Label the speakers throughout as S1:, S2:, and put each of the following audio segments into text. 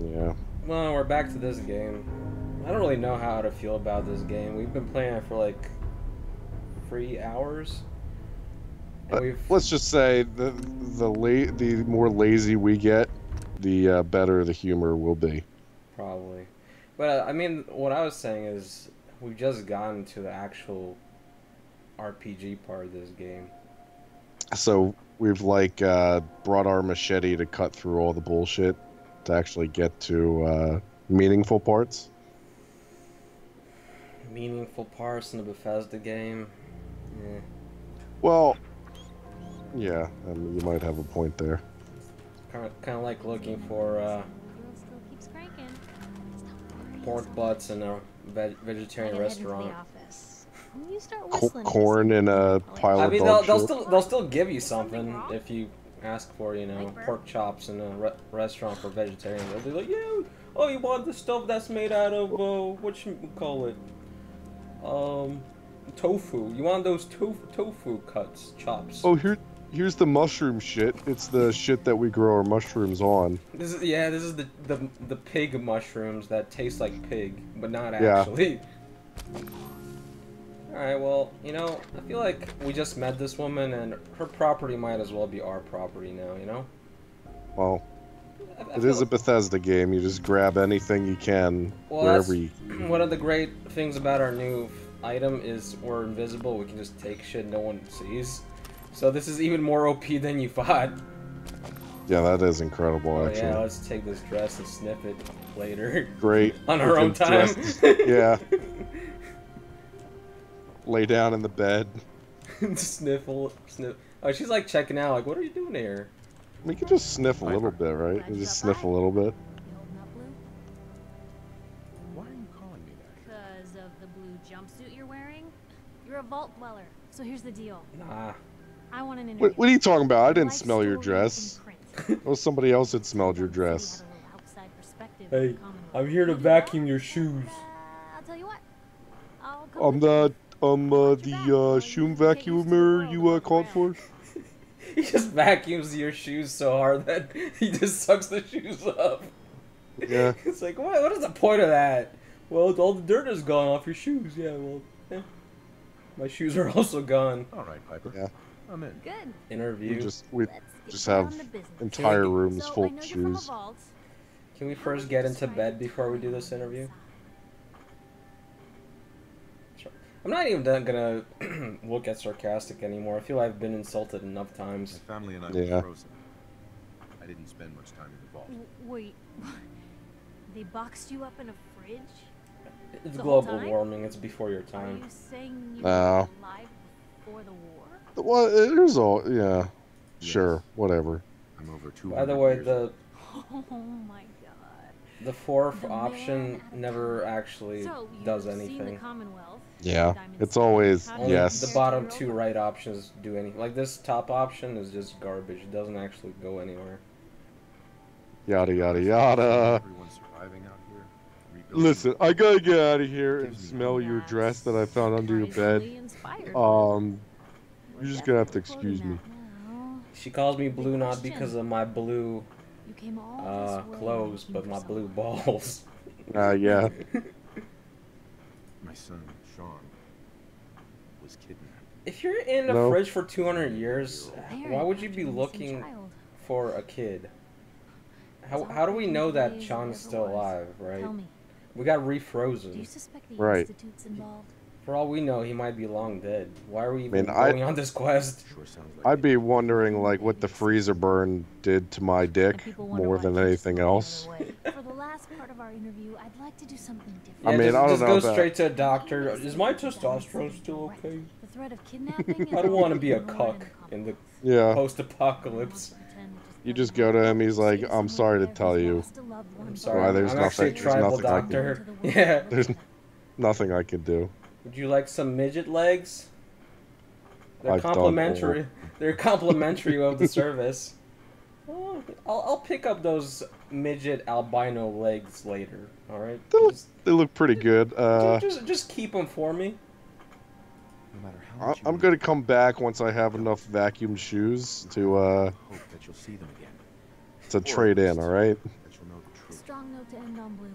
S1: Yeah.
S2: Well, we're back to this game. I don't really know how to feel about this game. We've been playing it for like 3 hours, and we've
S1: Let's just say the more lazy we get, the better the humor will be.
S2: probably. But I mean, what I was saying is we've just gotten to the actual RPG part of this game.
S1: So we've like brought our machete to cut through all the bullshit to actually get to meaningful parts.
S2: Meaningful parts in the Bethesda game. Yeah.
S1: Well, yeah, I mean, you might have a point there.
S2: Kind of like looking for pork butts in a vegetarian restaurant.
S1: Corn in a pile
S2: I
S1: of
S2: mean,
S1: dog
S2: they'll still give you something if you ask for, you know, pork chops in a restaurant for vegetarians. They'll be like, yeah, oh, you want the stuff that's made out of what you call it, tofu. You want those tofu cuts, chops.
S1: Oh, here's the mushroom shit. It's the shit that we grow our mushrooms on.
S2: This is the pig mushrooms that taste like pig, but not
S1: Yeah.
S2: actually. Alright, well, you know, I feel like we just met this woman and her property might as well be our property now, you know?
S1: Well,
S2: I
S1: it
S2: feel
S1: is a Bethesda game. You just grab anything you can wherever you.
S2: One of the great things about our new item is we're invisible. We can just take shit no one sees. So this is even more OP than you thought.
S1: Yeah, that is incredible,
S2: Oh
S1: actually.
S2: yeah, let's take this dress and sniff it later.
S1: Great.
S2: On our own time.
S1: Yeah. Lay down in the bed.
S2: Sniffle. Oh, she's like checking out, like, what are you doing here?
S1: We could just sniff a little bit, right? You just sniff a little bit.
S3: Why are you calling me that? Because of the blue jumpsuit you're wearing? You're a vault dweller, so here's the deal.
S2: Nah.
S3: I want an interview.
S1: What are you talking about? I didn't smell your dress. It was somebody else that smelled your dress.
S2: Hey, I'm here to vacuum your shoes.
S3: I'll tell you what.
S1: I'm the shoe vacuumer you called for.
S2: He just vacuums your shoes so hard that he just sucks the shoes up.
S1: Yeah.
S2: It's like, what is the point of that? Well, all the dirt is gone off your shoes. Yeah, well, yeah. My shoes are also gone.
S4: All right, Piper.
S1: Yeah.
S4: I'm in.
S3: Good.
S2: Interview.
S1: We just have entire rooms full of shoes.
S2: Can we first get into bed before we do this interview? I'm not even gonna look at sarcastic anymore. I feel I've been insulted enough times.
S4: My family and I
S1: Yeah.
S4: were frozen. I didn't spend much time in the vault.
S3: Wait, they boxed you up in a fridge?
S2: It's
S3: The whole
S2: global
S3: time?
S2: warming. It's before your
S3: Are
S2: time.
S3: you saying you
S1: No.
S3: were alive before the war?
S1: Well, there's all, yeah.
S4: Yes.
S1: Sure, whatever.
S4: I'm over 200
S2: By the way,
S4: years
S2: the
S3: Oh my god.
S2: the fourth
S3: The
S2: option
S3: man-
S2: never actually
S3: So, you've
S2: does
S3: seen the
S2: anything.
S3: Commonwealth,
S1: Yeah,
S3: Diamond
S1: it's
S3: City.
S1: always
S3: How do
S2: Only
S3: you
S1: yes.
S2: the
S3: compare
S2: bottom
S3: to
S2: two
S3: your
S2: right options do anything. Like this top option is just garbage. It doesn't actually go anywhere.
S1: Yada yada yada.
S4: Everyone's surviving out here. Rebuilding.
S1: Listen, I gotta get out of here and
S4: Gives me
S1: smell your dress that I found under your bed.
S3: Surprisingly inspired.
S1: You're just gonna have to excuse me.
S2: She calls me blue not because of my blue
S3: You came all this way
S2: clothes,
S3: looking
S2: but
S3: for
S2: my blue
S3: someone.
S2: balls.
S1: Yeah.
S4: My son, Sean, was kidnapped.
S2: If you're in a
S1: No.
S2: fridge for 200 years,
S3: There,
S2: why would you
S3: after
S2: be
S3: a missing
S2: looking
S3: child.
S2: for a kid? How,
S3: It's
S2: how do we know
S3: all
S2: that
S3: days
S2: Sean's
S3: it
S2: still
S3: ever was.
S2: alive, right?
S3: Tell me,
S2: We got
S3: do you
S2: refrozen.
S3: suspect the
S1: Right.
S3: institute's involved?
S2: For all we know, he might be long dead. Why are we even
S1: Man,
S2: going on this quest?
S4: Sure sounds like
S1: I'd be wondering like what the freezer burn did to my
S3: And
S1: dick
S3: people wonder
S1: more
S3: why
S1: than
S3: I keep
S1: anything
S3: slowing
S1: else.
S3: out of the way. For the last part of our interview, I'd like to do something different.
S1: I
S2: Yeah,
S1: mean,
S2: just,
S1: I don't
S2: just
S1: know
S2: go
S1: about-
S2: straight to a doctor. Is my testosterone still okay?
S3: The threat of kidnapping is
S2: I don't want to be a
S3: more
S2: cuck
S3: than
S2: in the
S1: Yeah.
S2: post-apocalypse.
S1: You just go to him, he's like, I'm sorry to tell you.
S2: I'm sorry.
S1: Why, there's
S2: I'm actually a
S1: nothing- there's
S2: tribal
S1: nothing I can-
S2: doctor. Yeah.
S1: There's nothing I can do.
S2: Would you like some midget legs? They're
S1: I've done
S2: complimentary. They're complimentary of the service. Oh, I'll pick up those midget albino legs later. All right.
S1: They look pretty good.
S2: Just keep them for me.
S4: no matter how much you
S1: I'm
S4: want,
S1: gonna come back once I have enough vacuum shoes
S4: hope that you'll see them again.
S1: to trade in. All right.
S4: That you'll know the truth.
S3: strong note to end on, Blue.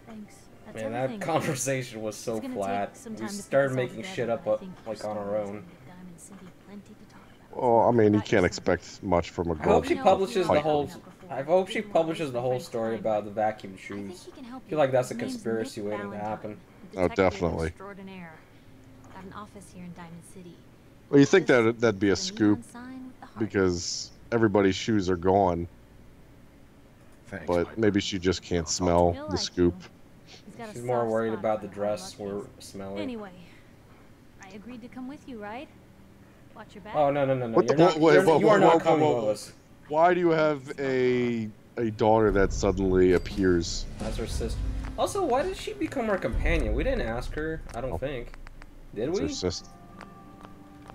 S3: Thanks. That's
S2: Man,
S3: everything.
S2: that conversation was so
S3: It's gonna
S2: flat.
S3: take some
S2: We
S3: time to put
S2: started
S3: this all
S2: making
S3: together,
S2: shit up
S3: but I think
S2: like
S3: your
S2: on our
S3: story is
S2: own.
S3: gonna give Diamond City plenty to talk about.
S1: Well, I mean, you
S3: Got
S1: can't
S3: your
S1: expect much from a
S2: I hope
S1: golf
S2: she
S3: know,
S2: publishes
S3: if you
S2: the whole.
S3: haven't before,
S2: I hope she
S3: didn't wanna
S2: publishes
S3: waste
S2: the
S3: my
S2: whole
S3: friend's
S2: story
S3: time,
S2: about
S3: but
S2: the vacuum
S3: I think
S2: shoes.
S3: he can help
S2: I feel
S3: you.
S2: like that's a
S3: His name's
S2: conspiracy
S3: Nick
S2: waiting to happen.
S3: Valentine,
S1: Oh,
S3: detective
S1: definitely.
S3: extraordinaire. Got an office here in Diamond City.
S1: Well, you think
S3: Just
S1: that'd be a
S3: for the
S1: scoop
S3: neon sign with the heart.
S1: because everybody's shoes are gone,
S4: Thanks,
S1: but
S4: Piper.
S1: maybe she just can't
S4: I'll talk
S1: smell
S3: He'll
S1: the
S3: like
S1: scoop.
S3: you. He's got a
S2: She's more
S3: soft
S2: worried
S3: spot
S2: about
S3: for
S2: the
S3: hard
S2: dress
S3: luck
S2: we're
S3: days.
S2: smelling.
S3: Anyway, I agreed to come with you, right? Watch your back.
S2: Oh no.
S1: What the-
S2: You're not.
S1: wait,
S2: You are not
S1: whoa,
S2: coming
S1: whoa,
S2: with
S1: whoa.
S2: us.
S1: Why do you have a daughter that suddenly appears?
S2: That's her sister. Also, why did she become our companion? We didn't ask her. I don't
S1: Oh.
S2: think. Did
S1: It's her
S2: we?
S1: sister.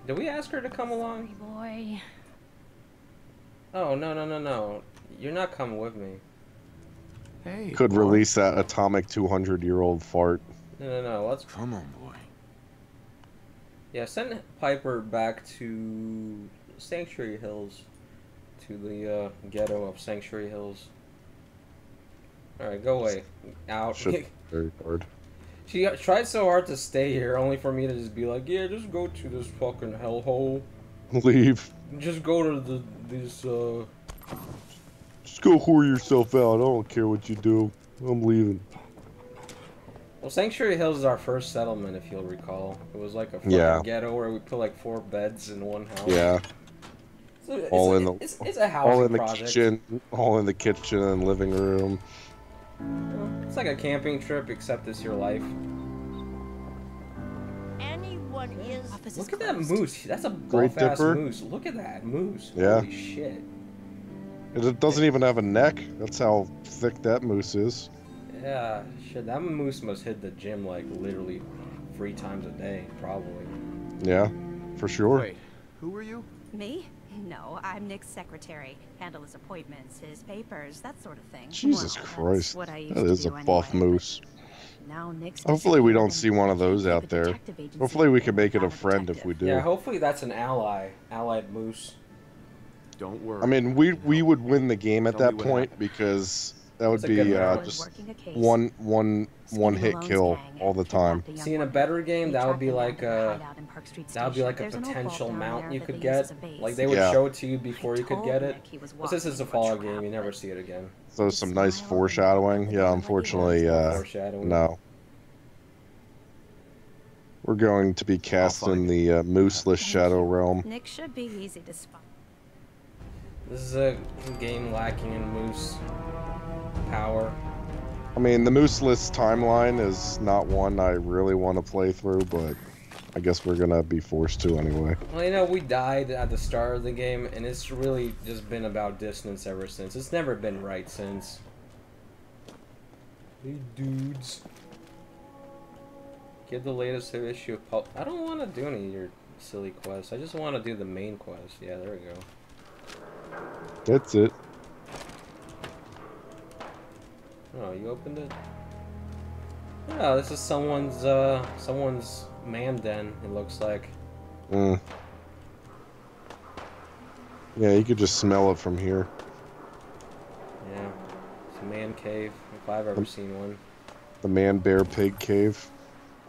S2: Did we ask her to come
S3: Sorry,
S2: along?
S3: boy.
S2: Oh no. You're not coming with me.
S4: Hey,
S1: Could
S4: boy.
S1: release that atomic 200-year-old fart.
S2: No. Let's.
S4: Come on, boy.
S2: Yeah, send Piper back to Sanctuary Hills, to the ghetto of Sanctuary Hills. All right, go away. Out.
S1: Should very hard.
S2: She tried so hard to stay here, only for me to just be like, yeah, just go to this fucking hellhole.
S1: Leave.
S2: Just go to this.
S1: Just go whore yourself out. I don't care what you do. I'm leaving.
S2: Well, Sanctuary Hills is our first settlement, if you'll recall. It was like a fucking
S1: Yeah.
S2: ghetto where we put like 4 beds in one house.
S1: Yeah.
S2: So
S1: All in the-
S2: it's a housing
S1: All in the
S2: project.
S1: kitchen. All in the kitchen and living room.
S2: Well, it's like a camping trip, except it's your life.
S5: Anyone is.
S3: Office
S2: Look
S3: is
S2: at that
S3: closed.
S2: moose. That's a
S1: Great
S2: buff-ass
S1: Dipper?
S2: moose. Look at that moose.
S1: Yeah.
S2: Holy shit.
S1: It doesn't even have a neck. That's how thick that moose is.
S2: Yeah, shit. That moose must hit the gym like literally 3 times a day, probably.
S1: Yeah, for sure.
S4: Wait, who are you?
S5: Me? No, I'm Nick's secretary. Handle his appointments, his papers, that sort of thing.
S1: Jesus
S5: Well, that's
S1: Christ.
S5: what I used
S1: That
S5: to
S1: is a
S5: do
S1: buff
S5: anyway, but
S1: moose.
S5: Now Nick's
S1: Hopefully we
S5: disappeared
S1: don't
S5: and
S1: see one of
S5: I can't
S1: those
S5: keep
S1: out
S5: a
S1: there.
S5: detective agency
S1: Hopefully we can make it a
S5: without
S1: friend if
S5: detective.
S1: we do.
S2: Yeah, hopefully that's an allied moose.
S4: Don't worry.
S1: I mean, we would win the game at
S4: Tell me
S1: that
S4: what
S1: point
S4: happened.
S1: because that would
S2: That's a good
S1: be
S2: round.
S1: just
S5: Working a case.
S1: one
S5: Skinny
S1: hit
S5: Malone's
S1: kill
S5: gang
S1: all the time.
S5: kidnapped a young
S2: See, in a
S5: woman.
S2: better game,
S5: They
S2: that would
S5: tracked
S2: be
S5: them down
S2: like
S5: to their
S2: a
S5: hideout in Park Street
S2: that would be
S5: Station.
S2: like a
S5: There's an old
S2: potential
S5: vault down
S2: mount
S5: there
S2: you
S5: that
S2: could
S5: they use
S2: get.
S5: as a base.
S2: Like they would
S1: Yeah.
S2: show it to you before
S5: I
S2: you could
S5: told
S2: get it.
S5: Nick he was
S2: But since it's a
S5: walking
S2: fall
S5: into a
S2: game, you
S5: trap,
S2: never
S5: but
S2: see it again.
S1: So
S5: He
S1: some nice
S5: smiled and
S1: foreshadowing.
S5: let the
S1: Yeah,
S5: guy
S1: unfortunately,
S5: know.
S2: Foreshadowing.
S1: no. We're going to be cast in
S4: find
S1: the Mooseless Shadow Realm.
S5: Nick should be easy to spot.
S2: This is a game lacking in moose power.
S1: I mean, the Mooseless timeline is not one I really want to play through, but I guess we're gonna be forced to anyway.
S2: Well, you know, we died at the start of the game, and it's really just been about distance ever since. It's never been right since. Hey, dudes. Get the latest issue of Pulp. I don't want to do any of your silly quests. I just want to do the main quest. Yeah, there we go.
S1: That's it.
S2: Oh, you opened it? Oh, this is someone's man den, it looks like.
S1: Mm. Yeah, you could just smell it from here.
S2: Yeah. It's a man cave, if I've ever seen one.
S1: The man bear pig cave.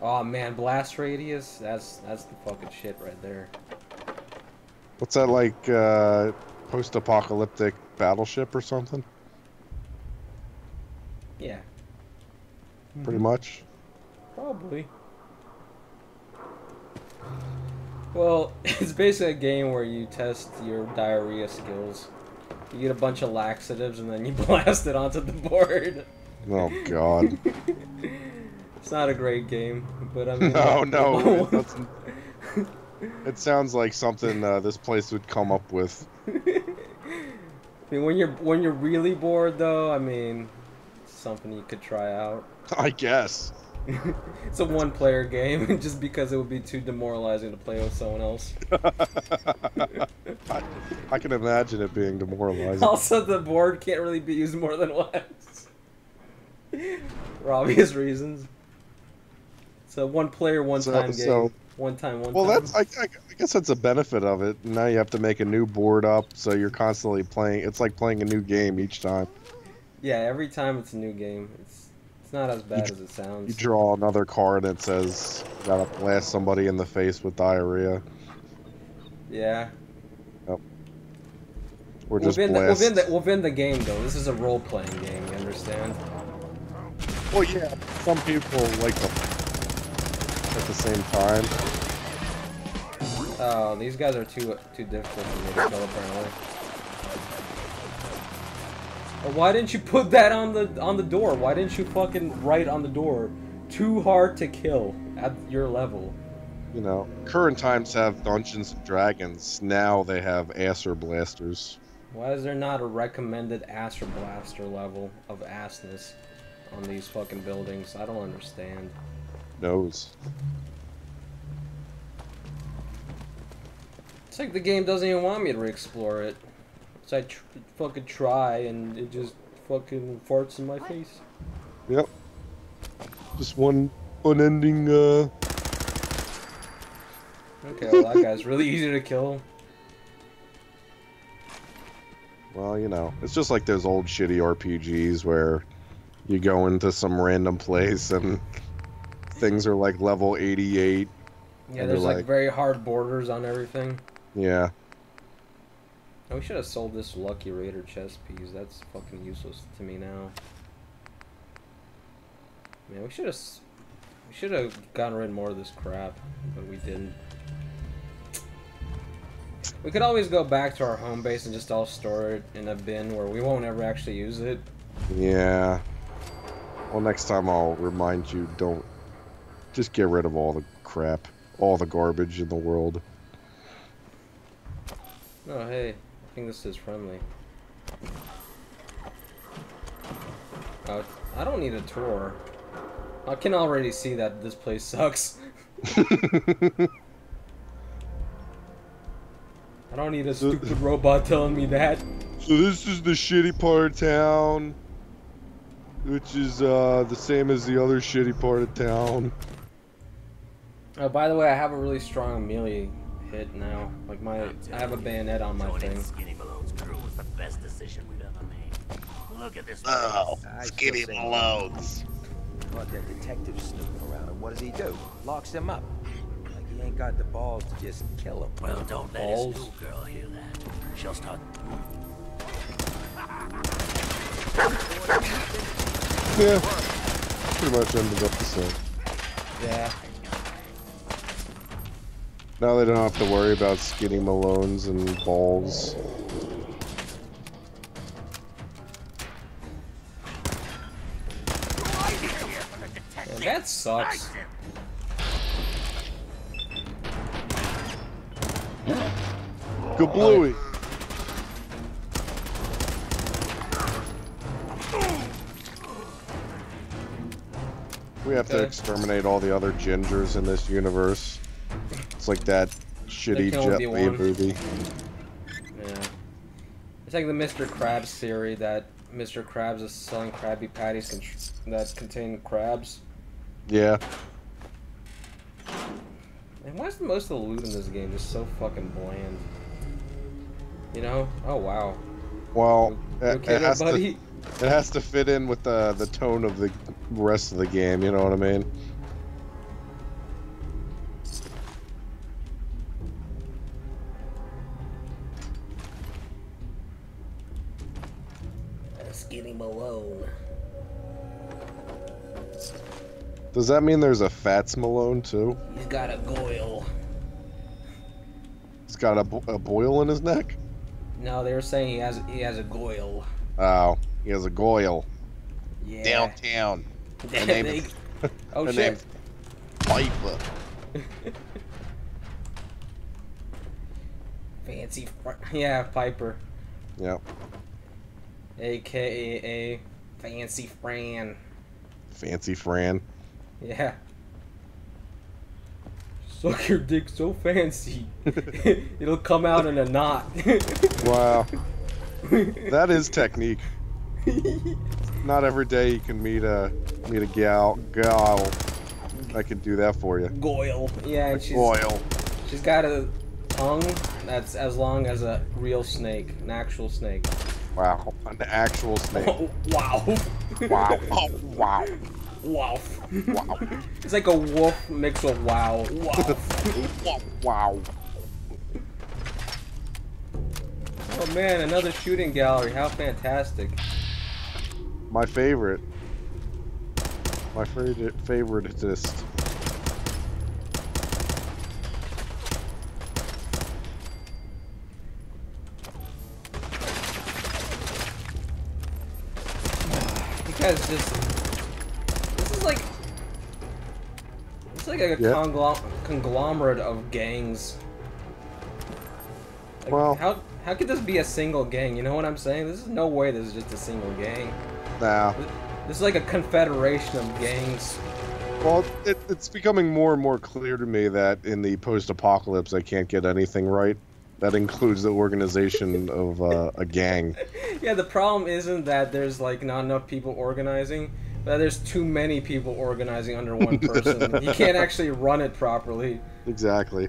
S2: Oh man, blast radius? That's the fucking shit right there.
S1: What's that like? Post-apocalyptic battleship or something?
S2: Yeah.
S1: Pretty much.
S2: Probably. Well, it's basically a game where you test your diarrhea skills. You get a bunch of laxatives and then you blast it onto the board.
S1: Oh God.
S2: It's not a great game, but I mean...
S1: No, it doesn't. It sounds like something this place would come up with.
S2: I mean, when you're really bored, though, I mean, it's something you could try out.
S1: I guess.
S2: It's a one-player game, just because it would be too demoralizing to play with someone else.
S1: I can imagine it being demoralizing.
S2: Also, the board can't really be used more than once. For obvious reasons. It's a one-player, one-time game. One time.
S1: Well, that's I guess that's a benefit of it. Now you have to make a new board up, so you're constantly playing. It's like playing a new game each time.
S2: Yeah, every time it's a new game, it's not as bad as it
S1: You
S2: sounds.
S1: draw another card and it says you gotta blast somebody in the face with diarrhea.
S2: Yeah.
S1: Yep. Or just blast.
S2: Within the game though, this is a role playing game. You understand?
S1: Well, yeah. Some people like them at the same time.
S2: Oh, these guys are too difficult for me to kill apparently. Oh, why didn't you put that on the door? Why didn't you fucking write on the door? Too hard to kill at your level.
S1: You know, current times have Dungeons and Dragons. Now they have Acer Blasters.
S2: Why is there not a recommended Acer Blaster level of assness on these fucking buildings? I don't understand.
S1: Knows.
S2: It's like the game doesn't even want me to explore it. So I fucking try and it just fucking farts in my face.
S1: Yep. Just one unending,
S2: Okay, well that guy's really easy to kill.
S1: Well, you know, it's just like those old shitty RPGs where you go into some random place and things are like level 88.
S2: Yeah, there's like very hard borders on everything.
S1: Yeah.
S2: Oh, we should have sold this Lucky Raider chess piece. That's fucking useless to me now. Man, we should have gotten rid of more of this crap, but we didn't. We could always go back to our home base and just all store it in a bin where we won't ever actually use it.
S1: Yeah. Well, next time I'll remind you, don't just get rid of all the crap, all the garbage in the world.
S2: Oh, hey. I think this is friendly. Oh, I don't need a tour. I can already see that this place sucks. I don't need a stupid robot telling me that.
S1: So this is the shitty part of town, which is the same as the other shitty part of town.
S2: Oh, by the way, I have a really strong melee hit now. Like I have a bayonet on my thing.
S6: Skinny Malone's crew was the best decision we've ever made. Look at this.
S7: Oh, Skinny Malone's.
S8: Caught that detective snooping around, and what does he do? Locks him up. Like he ain't got the balls to just kill him.
S6: Well, don't let his new girl hear that. She'll start.
S1: Yeah, pretty much ended up the same.
S2: Yeah.
S1: Now they don't have to worry about Skinny Malones and balls.
S2: Man, that sucks.
S1: Go Bluey! We have to exterminate all the other gingers in this universe. It's like that shitty Jet Li movie.
S2: Yeah. It's like the Mr. Krabs theory that Mr. Krabs is selling Krabby Patties that contain crabs.
S1: Yeah.
S2: And why is most of the loot in this game just so fucking bland? You know? Oh wow.
S1: Well,
S2: it
S1: has to fit in with the tone of the rest of the game. You know what I mean?
S6: Skinny Malone.
S1: Does that mean there's a Fats Malone too?
S6: He's got a Goil.
S1: He's got a boil in his neck?
S2: No, they were saying he has a Goil.
S1: Oh, he has a Goil.
S2: Yeah.
S7: Downtown. The name is,
S2: oh
S7: the
S2: shit.
S7: name's Piper.
S2: Fancy yeah, Piper.
S1: Yep.
S2: AKA Fancy Fran.
S1: Fancy Fran.
S2: Yeah. Suck your dick so fancy. It'll come out in a knot.
S1: Wow. That is technique. Not every day you can meet a gal I can do that for you.
S2: Goil. Yeah, and
S1: Goil.
S2: She's got a tongue that's as long as a real snake, an actual snake.
S1: Wow, an actual snake.
S2: Wow.
S1: Wow. Oh, wow.
S2: Wow.
S1: Wow.
S2: It's like a wolf mixed with wow. Wow.
S1: Wow.
S2: Oh man, another shooting gallery. How fantastic.
S1: My favorite. My favoritist.
S2: You guys just... This is like... It's like a conglomerate of gangs. Like,
S1: Well...
S2: How could this be a single gang? You know what I'm saying? This is no way this is just a single gang.
S1: Nah.
S2: This is like a confederation of gangs.
S1: Well, it's becoming more and more clear to me that in the post-apocalypse I can't get anything right. That includes the organization of a gang.
S2: Yeah, the problem isn't that there's like not enough people organizing, but that there's too many people organizing under one person. You can't actually run it properly.
S1: Exactly.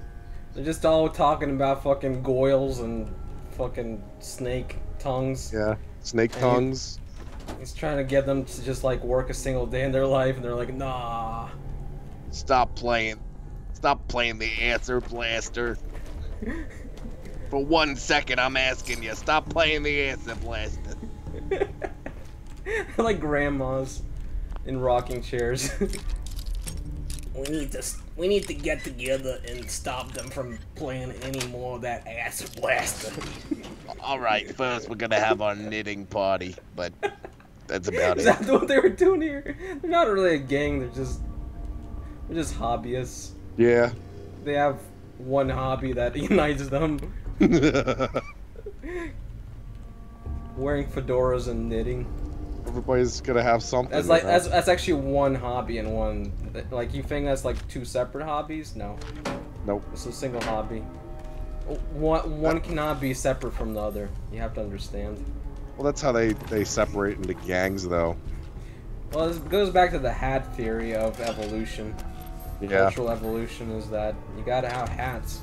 S2: They're just all talking about fucking goils and fucking snake tongues.
S1: Yeah, snake tongues.
S2: He's trying to get them to just like work a single day in their life, and they're like, nah.
S7: Stop playing the answer blaster. For 1 second, I'm asking you. Stop playing the answer blaster.
S2: Like grandmas in rocking chairs. We need to get together and stop them from playing any more of that ass blaster.
S7: All right, first we're gonna have our knitting party, but that's about it.
S2: Is that what they were doing here? They're not really a gang. They're just hobbyists.
S1: Yeah.
S2: They have one hobby that unites them. Wearing fedoras and knitting.
S1: Everybody's gonna have something.
S2: That's like that's actually one hobby and one. Like, you think that's like two separate hobbies? No.
S1: Nope.
S2: It's a single hobby. One cannot be separate from the other. You have to understand.
S1: Well, that's how they separate into gangs, though.
S2: Well, this goes back to the hat theory of evolution.
S1: Yeah.
S2: Cultural evolution is that you gotta have hats.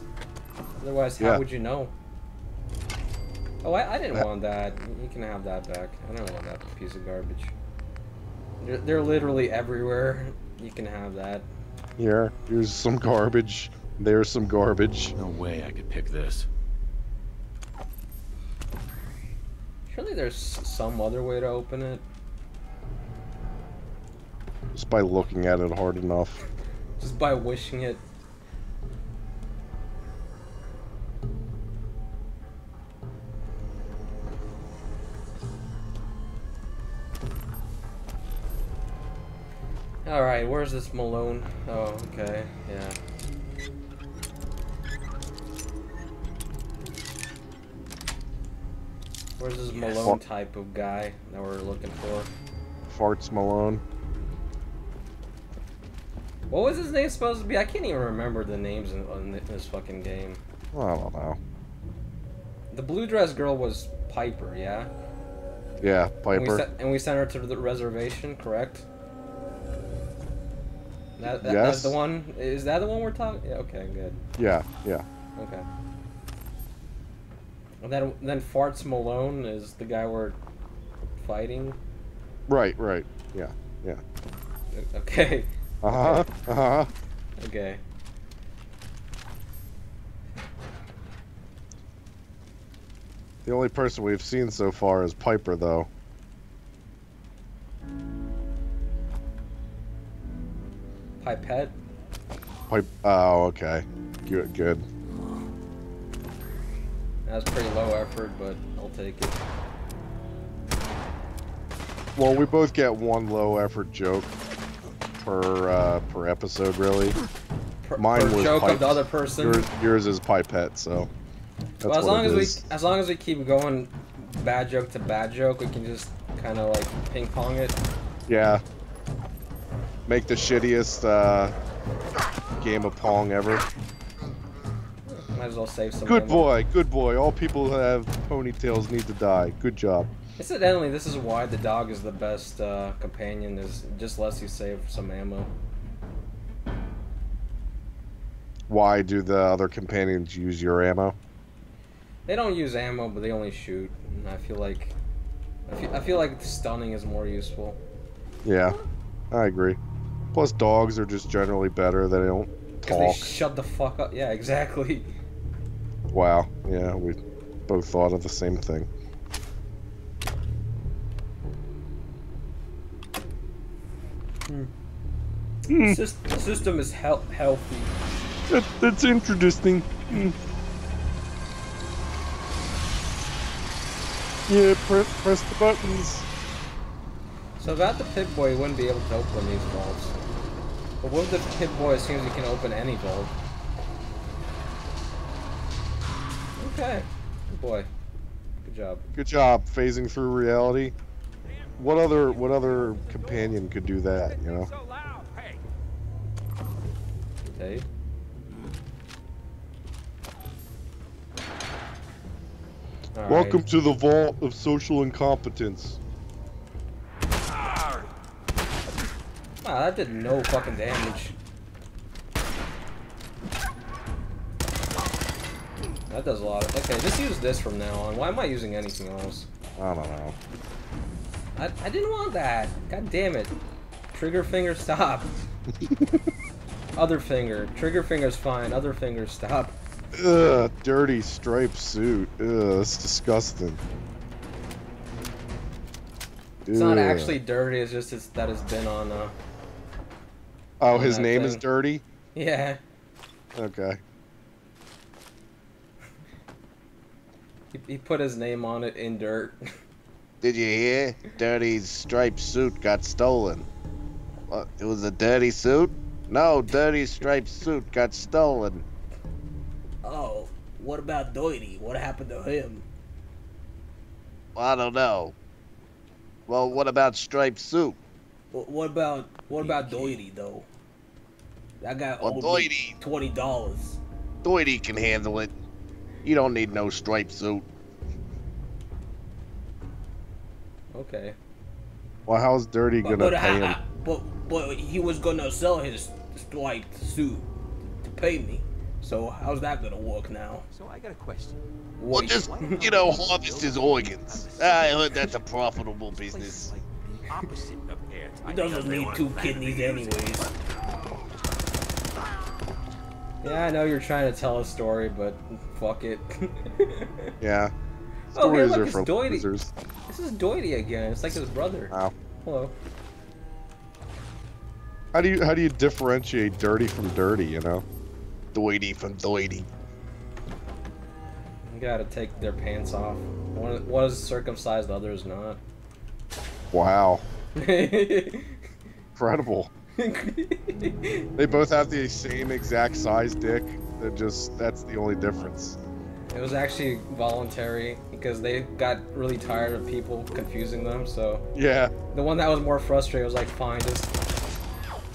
S2: Otherwise, how would you know? Oh, I didn't want that. You can have that back. I don't want that piece of garbage. They're literally everywhere. You can have that.
S1: Here's some garbage. There's some garbage.
S4: No way I could pick this.
S2: Surely there's some other way to open it.
S1: Just by looking at it hard enough.
S2: Just by wishing it. Alright, where's this Malone? Oh, okay, yeah. Where's this Malone type of guy that we're looking for?
S1: Farts Malone.
S2: What was his name supposed to be? I can't even remember the names in this fucking game.
S1: I don't know.
S2: The blue dress girl was Piper, yeah?
S1: Yeah, Piper.
S2: And we sent her to the reservation, correct?
S1: Yes.
S2: That's the one? Is that the one we're talking? Yeah, okay, good.
S1: Yeah.
S2: Okay. And then Farts Malone is the guy we're fighting?
S1: Right. Yeah.
S2: Okay. Okay.
S1: The only person we've seen so far is Piper, though.
S2: Pipette?
S1: Oh, okay. Good.
S2: That's pretty low effort, but I'll take it.
S1: Well, we both get one low effort joke per episode, really. Mine
S2: per
S1: was
S2: joke of the other person.
S1: Yours is Pipette, so. That's
S2: Well, as long as we keep going bad joke to bad joke, we can just kind of like ping pong it.
S1: Yeah. Make the shittiest game of Pong ever.
S2: Might as well save some.
S1: Good boy. All people who have ponytails need to die. Good job.
S2: Incidentally, this is why the dog is the best companion. Is just lets you save some ammo.
S1: Why do the other companions use your ammo?
S2: They don't use ammo, but they only shoot. And I feel like I feel like stunning is more useful.
S1: Yeah, I agree. Plus, dogs are just generally better. They don't
S2: Because they
S1: talk.
S2: shut the fuck up. Yeah, exactly.
S1: Wow. Yeah, we both thought of the same thing.
S2: The system is healthy.
S1: That's interesting. Yeah, press the buttons.
S2: So without the Pip-Boy, you wouldn't be able to open these vaults. But with the Pip-Boy, it seems you can open any vault. Okay. Good boy. Good job.
S1: Good job phasing through reality. What other companion could do that, you know?
S2: Dave? All
S1: Welcome
S2: right.
S1: to the vault of social incompetence.
S2: Wow, that did no fucking damage. That does a lot of... Okay, just use this from now on. Why am I using anything else?
S1: I don't know.
S2: I didn't want that. God damn it. Trigger finger, stop. Other finger. Trigger finger's fine. Other finger, stop.
S1: Ugh, dirty striped suit. Ugh, that's disgusting.
S2: It's not
S1: Ugh.
S2: actually dirty, it's just that it's been on,
S1: Oh,
S2: on
S1: his
S2: that
S1: name is
S2: thing.
S1: Dirty?
S2: Yeah.
S1: Okay.
S2: He put his name on it in dirt.
S7: Did you hear? Dirty's striped suit got stolen. What? It was a dirty suit? No, Dirty's striped suit got stolen.
S6: Oh, what about Doity? What happened to him?
S7: I don't know. Well, what about striped suit?
S6: What about Doity though? That guy
S7: Well,
S6: owed
S7: Doity-
S6: me $20.
S7: Doity can handle it. You don't need no striped suit.
S2: Okay.
S1: Well, how's Dirty gonna pay him?
S6: But he was gonna sell his striped suit to pay me. So how's that gonna work now?
S8: So I got a question.
S7: Well, just, harvest his organs. I heard that's a profitable business.
S8: Like the opposite of airtight.
S6: He doesn't need 2 kidneys anyways.
S2: Yeah, I know you're trying to tell a story, but fuck it.
S1: Yeah.
S2: Oh, hey,
S1: Stories
S2: look,
S1: are
S2: it's
S1: for
S2: Doity.
S1: losers.
S2: This is Doity again. It's like his brother.
S1: Wow.
S2: Hello.
S1: How do you differentiate Dirty from Dirty, you know?
S7: Doity from Doity.
S2: You gotta take their pants off. One is circumcised, the other is not.
S1: Wow. Incredible. They both have the same exact size dick. That's the only difference.
S2: It was actually voluntary because they got really tired of people confusing them, so
S1: Yeah.
S2: the one that was more frustrated was like, fine, just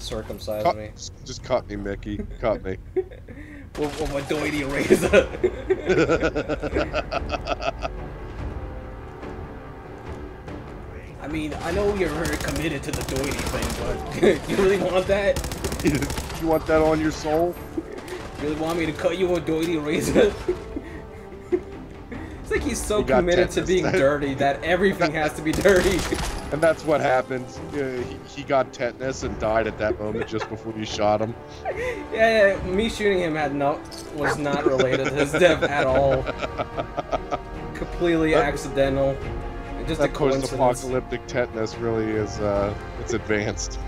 S2: circumcise me.
S1: Just cut me, Mickey. Cut me.
S6: With my Doity razor. I mean, I know you're very committed to the Doity thing, but you really want that?
S1: You want that on your soul?
S6: You really want me to cut you with a Doity razor?
S2: It's like he's so
S1: He got
S2: committed to
S1: tetanus.
S2: being dirty that everything has to be dirty.
S1: And that's what happened. He got tetanus and died at that moment just before you shot him.
S2: Yeah, me shooting him was not related to his death at all. Completely accidental. Just a
S1: That
S2: coincidence.
S1: post-apocalyptic tetanus really is, it's advanced.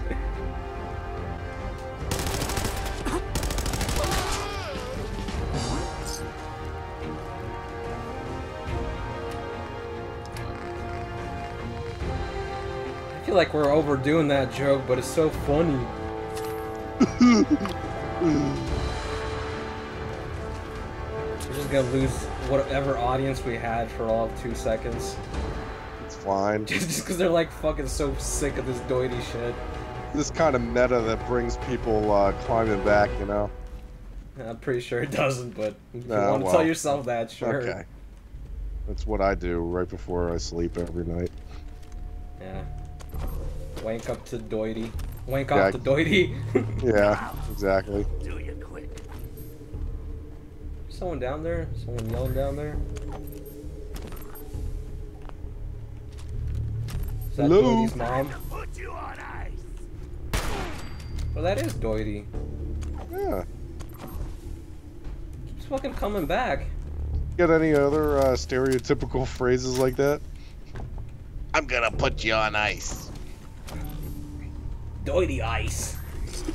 S2: I feel like we're overdoing that joke, but it's so funny. We're just gonna lose whatever audience we had for all of 2 seconds.
S1: It's fine.
S2: Just because they're like fucking so sick of this doity shit.
S1: This kind of meta that brings people climbing back, you know?
S2: I'm pretty sure it doesn't, but if you
S1: Nah,
S2: want to
S1: well,
S2: tell yourself that, sure.
S1: Okay. That's what I do right before I sleep every night.
S2: Yeah. Wank up to doity. Wank
S1: Yeah,
S2: off to doity.
S1: Yeah, exactly.
S6: Do you quick?
S2: Someone down there? Someone yelling down there? Is that
S1: Hello?
S2: Doity's mom? Well, that is Doity.
S1: Yeah.
S2: Keeps fucking coming back.
S1: Got any other stereotypical phrases like that?
S7: I'm gonna put you on ice.
S6: Doity ice.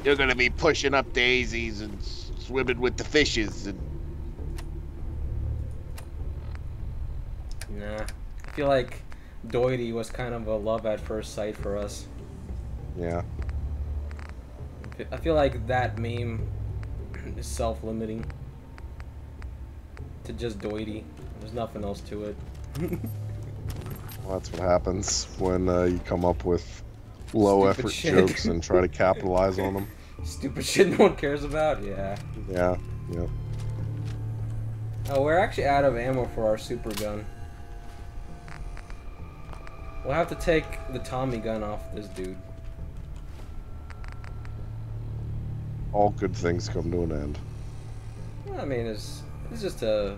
S7: You're gonna be pushing up daisies and swimming with the fishes and...
S2: Nah. I feel like Doity was kind of a love at first sight for us.
S1: Yeah.
S2: I feel like that meme is self-limiting to just Doity. There's nothing else to it.
S1: Well, that's what happens when you come up with low-effort jokes and try to capitalize on them.
S2: Stupid shit no one cares about? Yeah.
S1: Yeah, yeah.
S2: Oh, we're actually out of ammo for our super gun. We'll have to take the Tommy gun off this dude.
S1: All good things come to an end.
S2: Well, I mean, it's just a...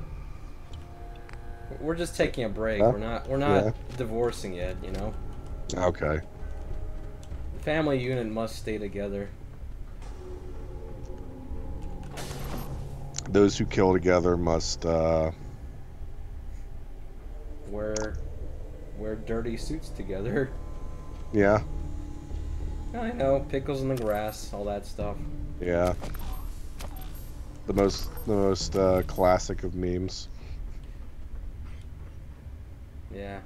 S2: We're just taking a break.
S1: Huh?
S2: We're not divorcing yet, you know?
S1: Okay.
S2: The family unit must stay together.
S1: Those who kill together must
S2: Wear dirty suits together.
S1: Yeah.
S2: I know, pickles in the grass, all that stuff.
S1: Yeah. The most classic of memes.
S2: Yeah.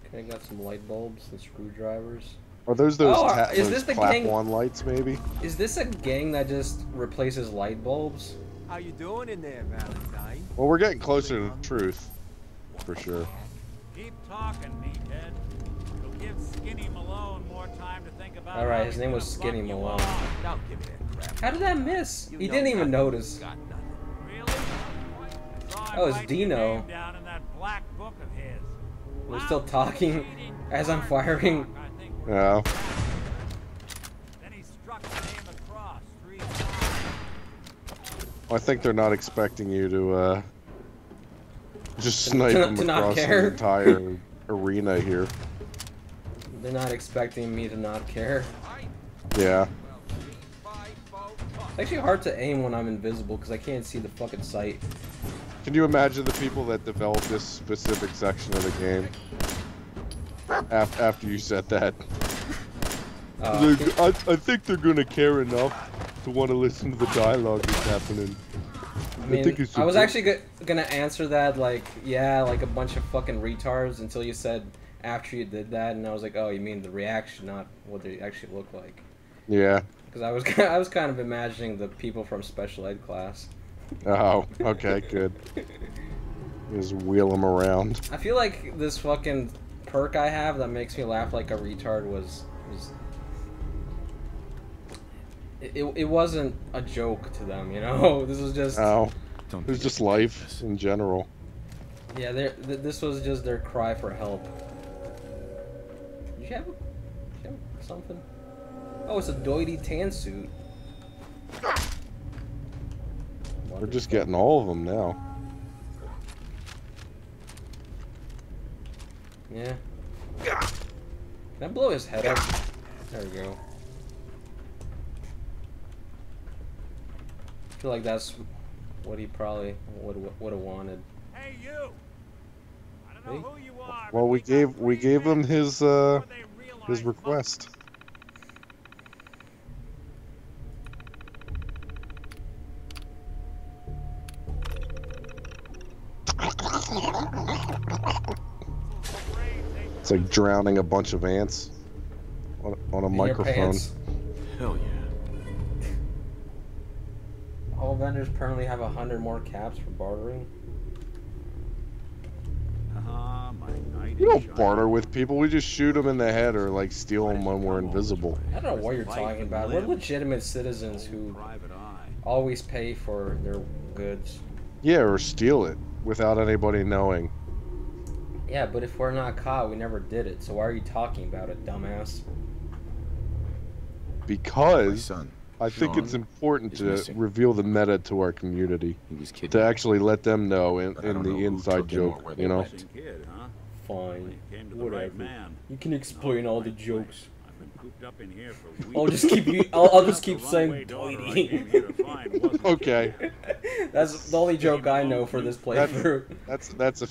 S2: Okay, got some light bulbs and screwdrivers.
S1: Are those
S2: Oh, is
S1: those
S2: this the
S1: clap
S2: gang-
S1: on lights maybe?
S2: Is this a gang that just replaces light bulbs?
S8: How you doing in there, Valentine?
S1: Well, we're getting closer to the truth, for sure.
S9: Keep talking, meathead. It'll give Skinny Malone more time to think about.
S2: All right,
S9: how
S2: his
S9: he's
S2: name
S9: gonna
S2: was Skinny
S9: fuck you
S2: Malone.
S9: off.
S8: Don't give me that crap.
S2: How did that miss?
S8: You
S2: He
S8: know
S2: didn't even
S8: nothing.
S2: notice.
S8: Got nothing.
S9: Really? I saw him
S2: Oh, it's
S9: write your
S2: Dino.
S9: name down in that black book of his.
S2: We're still talking as I'm firing.
S9: I think
S1: Yeah.
S9: then he struck the name across 3 times.
S1: I think they're not expecting you to just snipe them
S2: to not
S1: across the
S2: care.
S1: entire arena here.
S2: They're not expecting me to not care.
S1: Yeah.
S2: It's actually hard to aim when I'm invisible because I can't see the fucking sight.
S1: Can you imagine the people that developed this specific section of the game? After you said that. I think they're gonna care enough to want to listen to the dialogue that's happening.
S2: I mean, I was actually gonna answer that like, yeah, like a bunch of fucking retards until you said after you did that, and I was like, oh, you mean the reaction, not what they actually look like.
S1: Yeah.
S2: Because I was kind of imagining the people from special ed class.
S1: Oh, okay, good. Just wheel them around.
S2: I feel like this fucking perk I have that makes me laugh like a retard was it wasn't a joke to them, you know. This was just
S1: it was just life in general.
S2: Yeah, this was just their cry for help. Did you have something? Oh, it's a Doity tan suit.
S1: We're just getting all of them now.
S2: Yeah. Can I blow his head up? There we go. I feel like that's what he probably would have wanted.
S9: Hey, you! I don't know who you are.
S1: Well, we gave him his request. It's like drowning a bunch of ants on a microphone.
S4: Hell yeah.
S2: All vendors permanently have 100 more caps for bartering.
S1: We don't barter with people. We just shoot them in the head or like steal them when we're invisible.
S2: I don't know what you're talking about. We're legitimate citizens who always pay for their goods.
S1: Yeah, or steal it without anybody knowing.
S2: Yeah, but if we're not caught, we never did it. So why are you talking about it, dumbass?
S1: Because I think it's important
S4: is
S1: to
S4: missing.
S1: reveal the meta to our community,
S4: He was kidnapped.
S1: to actually let them know in
S4: But I don't
S1: the
S4: know who
S1: inside
S4: took him or
S1: joke,
S4: where
S1: you
S4: they
S1: know?
S4: went.
S9: Kid, huh?
S2: Fine.
S9: Came to the
S2: Whatever.
S9: right man.
S2: You can explain all the jokes.
S9: I've been cooped up in here for weeks.
S2: I'll just keep you. I'll just keep
S9: The
S2: saying
S9: runaway daughter I
S2: Doity.
S9: came here to find wasn't
S1: Okay,
S2: That's the only joke I know for this playthrough.
S1: that's a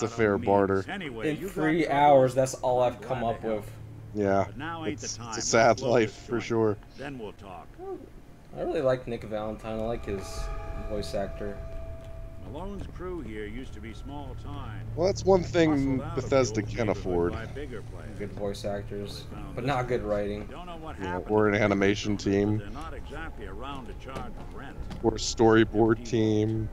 S1: fair barter.
S9: Anyway,
S2: In
S9: you got
S2: 3
S9: trouble?
S2: hours, that's all
S9: I'm
S2: I've
S9: glad
S2: come
S9: to
S2: up
S9: help.
S2: with.
S1: Yeah,
S9: But now ain't the time.
S1: it's a
S9: Let's
S1: sad
S9: blow
S1: life
S9: this
S1: for
S9: joint.
S1: sure.
S9: Then we'll talk.
S2: I really like Nick Valentine. I like his voice actor.
S9: Malone's crew here used to be small time.
S1: Well, that's one thing
S9: Hustled out of the
S1: Bethesda
S9: old
S1: can
S9: neighborhood
S1: afford.
S9: by bigger players.
S2: Good voice actors,
S9: They found
S2: but
S9: this
S2: not good
S9: place.
S2: writing.
S9: Don't know what
S1: Yeah,
S9: happened
S1: or an
S9: to them,
S1: animation
S9: but
S1: team,
S9: They're not exactly around to charge rent.
S1: or a storyboard team.